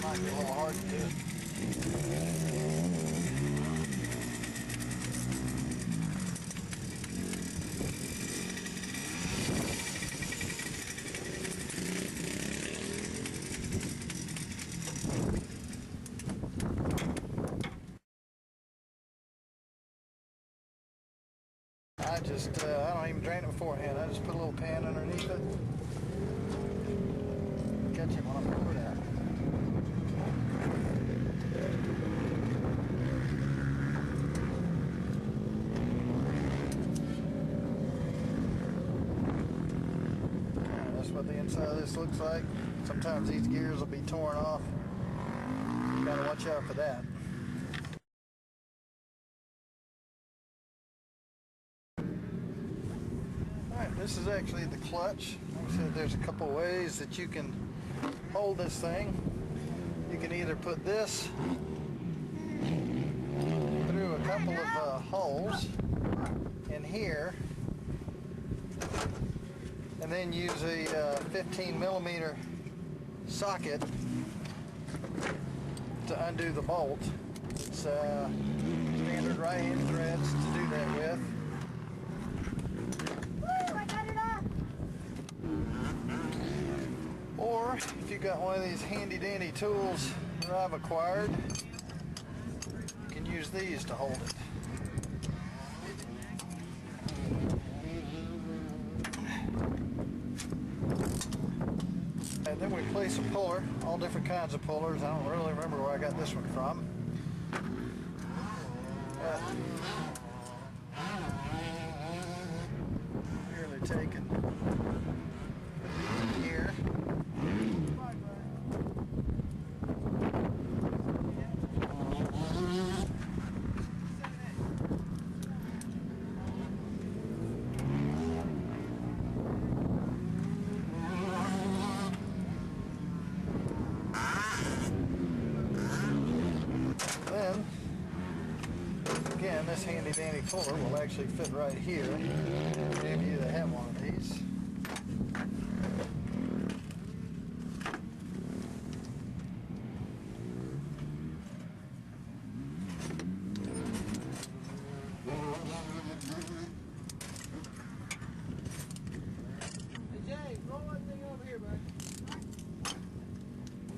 might be a little hard to do it. I don't even drain it beforehand. I just put a little pan underneath it. Catch it when I pour it out. That's what the inside of this looks like. Sometimes these gears will be torn off. You gotta watch out for that. This is actually the clutch. Like I said, there's a couple ways that you can hold this thing. You can either put this through a couple of holes in here and then use a 15mm socket to undo the bolt. It's standard right-hand threads to do that with. Or if you got one of these handy dandy tools that I've acquired, you can use these to hold it. And then we place a puller, all different kinds of pullers. I don't really remember where I got this one from. Merely taken here. Then, again, this handy dandy puller will actually fit right here. Any of you that have one of these.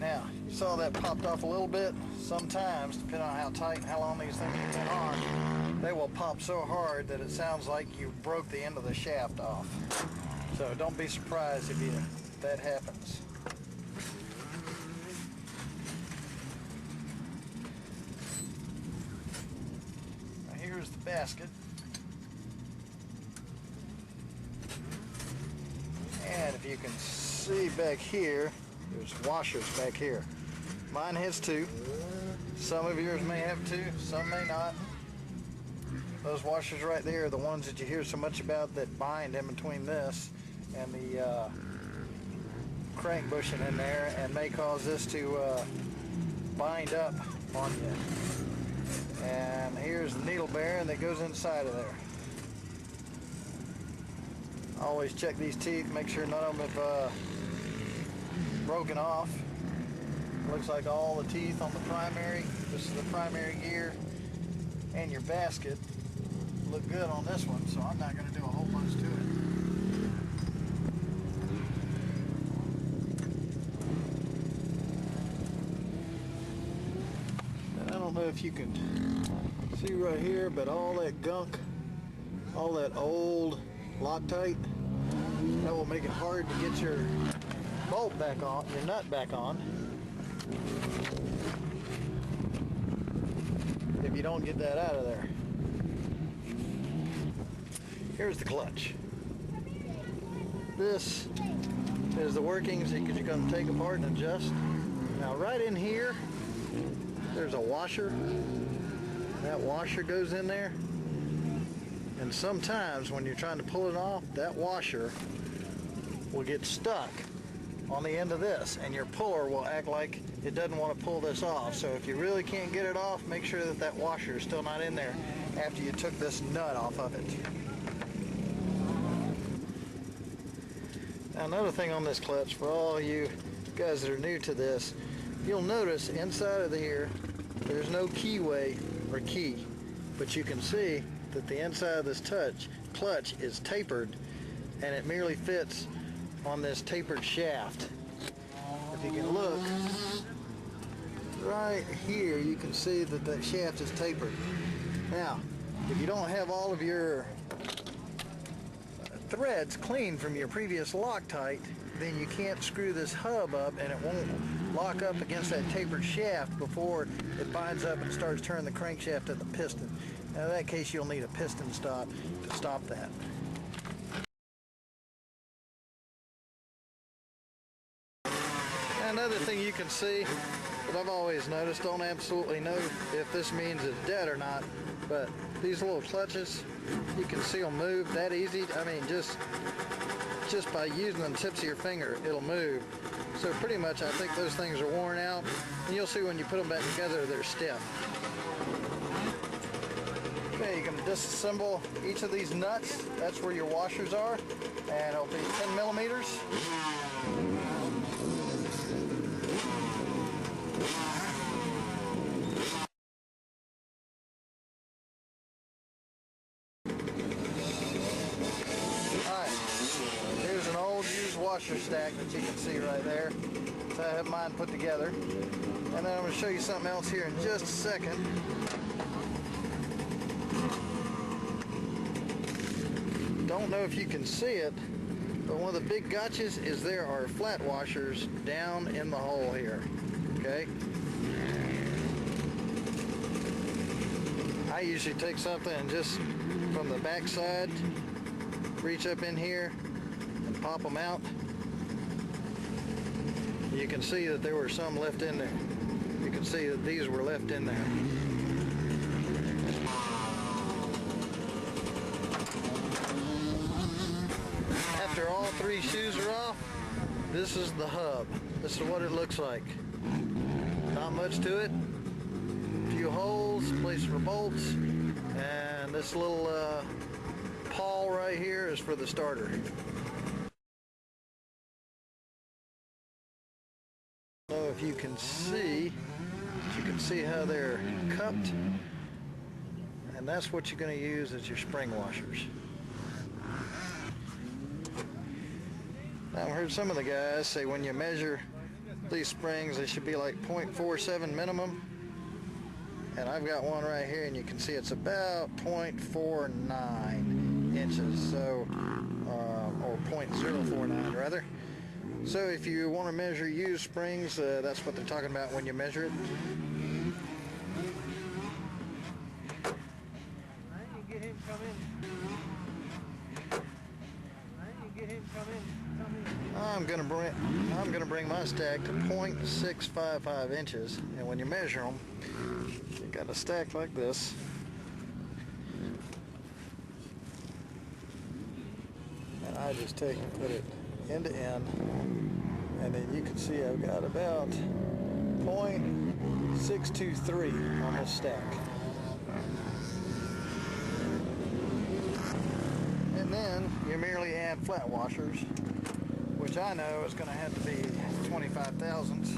Now, you saw that popped off a little bit. Sometimes, depending on how tight and how long these things have been on, they will pop so hard that it sounds like you broke the end of the shaft off. So don't be surprised if that happens. Now here's the basket. And if you can see back here, there's washers back here. Mine has two. Some of yours may have two, some may not. Those washers right there are the ones that you hear so much about that bind in between this and the crank bushing in there and may cause this to bind up on you. And here's the needle bearing that goes inside of there. Always check these teeth, make sure none of them have broken off. Looks like all the teeth on the primary, this is the primary gear, and your basket look good on this one, so I'm not going to do a whole bunch to it. And I don't know if you can see right here, but all that gunk, all that old Loctite, that will make it hard to get your bolt back on, your nut back on, if you don't get that out of there. Here's the clutch. This is the workings that you can take apart and adjust. Now right in here, there's a washer. That washer goes in there. And sometimes when you're trying to pull it off, that washer will get stuck on the end of this, and your puller will act like it doesn't want to pull this off. So if you really can't get it off, make sure that that washer is still not in there after you took this nut off of it. Now another thing on this clutch, for all you guys that are new to this, you'll notice inside of here, there's no keyway or key, but you can see that the inside of this clutch is tapered, and it merely fits on this tapered shaft. If you can look right here, you can see that that shaft is tapered. Now, if you don't have all of your threads clean from your previous Loctite, then you can't screw this hub up, and it won't lock up against that tapered shaft before it binds up and starts turning the crankshaft at the piston. Now, in that case, you'll need a piston stop to stop that. Another thing you can see that I've always noticed, don't absolutely know if this means it's dead or not, but these little clutches, you can see them move that easy. I mean, just by using the tips of your finger, it'll move. So pretty much I think those things are worn out, and you'll see when you put them back together, they're stiff. Okay, you can disassemble each of these nuts. That's where your washers are, and it'll be 10 millimeters. Washer stack that you can see right there. So I have mine put together. And then I'm going to show you something else here in just a second. Don't know if you can see it, but one of the big gotchas is there are flat washers down in the hole here. Okay? I usually take something and just from the back side, reach up in here and pop them out. You can see that there were some left in there. You can see that these were left in there. After all three shoes are off, this is the hub. This is what it looks like. Not much to it. A few holes, place for bolts, and this little pawl right here is for the starter. So if you can see how they're cupped, and that's what you're going to use as your spring washers. Now, I've heard some of the guys say when you measure these springs, they should be like 0.47 minimum, and I've got one right here, and you can see it's about 0.49 inches, so or 0.049 rather. So if you want to measure used springs, that's what they're talking about when you measure it. I'm gonna bring my stack to 0.655 inches, and when you measure them, you got a stack like this. And I just take and put it end to end, and then you can see I've got about 0.623 on this stack. And then you merely add flat washers, which I know is going to have to be 25 thousandths.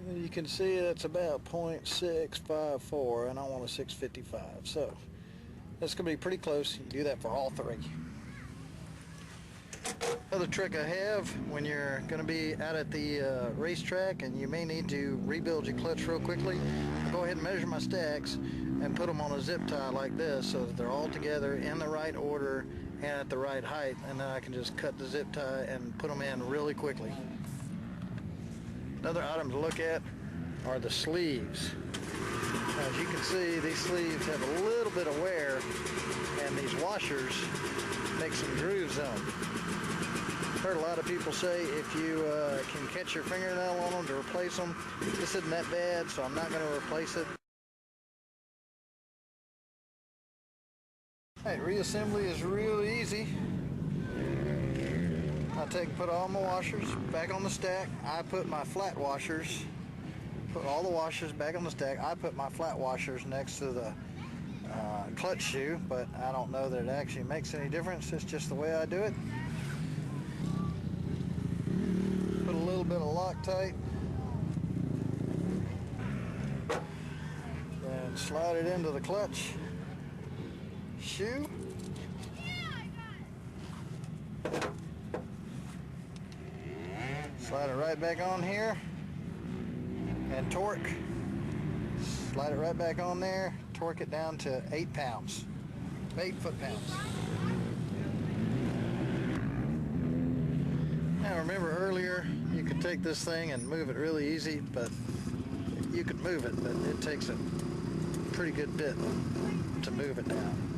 And you can see that's about 0.654, and I want a 655. So that's going to be pretty close. You can do that for all three. Another trick I have when you're going to be out at the racetrack and you may need to rebuild your clutch real quickly, I'll go ahead and measure my stacks and put them on a zip tie like this so that they're all together in the right order and at the right height, and then I can just cut the zip tie and put them in really quickly. Another item to look at are the sleeves. Now, as you can see, these sleeves have a little bit of wear, and these washers make some grooves in them. I've heard a lot of people say if you can catch your fingernail on them to replace them. This isn't that bad, so I'm not going to replace it. Alright, reassembly is really easy. I take and put all my washers back on the stack. I put my flat washers, put all the washers back on the stack. I put my flat washers next to the clutch shoe, but I don't know that it actually makes any difference. It's just the way I do it. Put a little bit of Loctite, then slide it into the clutch shoe. Slide it right back on here and torque. Slide it right back on there, torque it down to 8 pounds, 8 foot-pounds. Now remember earlier, you could take this thing and move it really easy, but you could move it, but it takes a pretty good bit to move it down.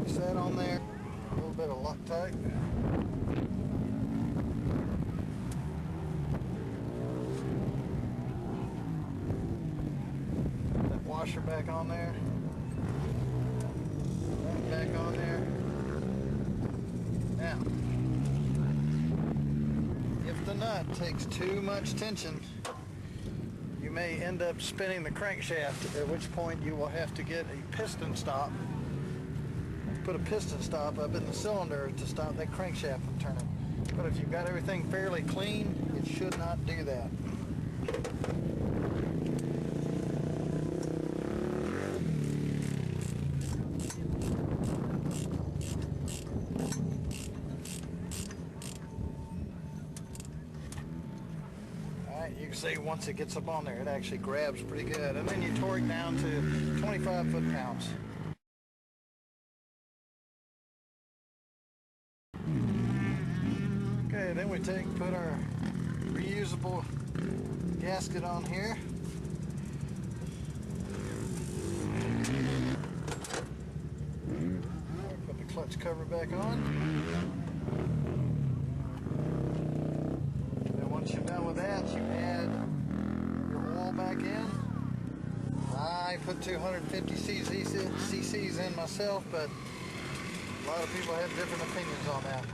Set on there, a little bit of Loctite. That washer back on there. That back on there. Now, if the nut takes too much tension, you may end up spinning the crankshaft, at which point you will have to get a piston stop. Put a piston stop up in the cylinder to stop that crankshaft from turning. But if you've got everything fairly clean, it should not do that. Alright, you can see once it gets up on there, it actually grabs pretty good. And then you torque down to 25 foot-pounds. Okay, then we put our reusable gasket on here. Put the clutch cover back on. Then once you're done with that, you add your oil back in. I put 250 cc's in myself, but a lot of people have different opinions on that.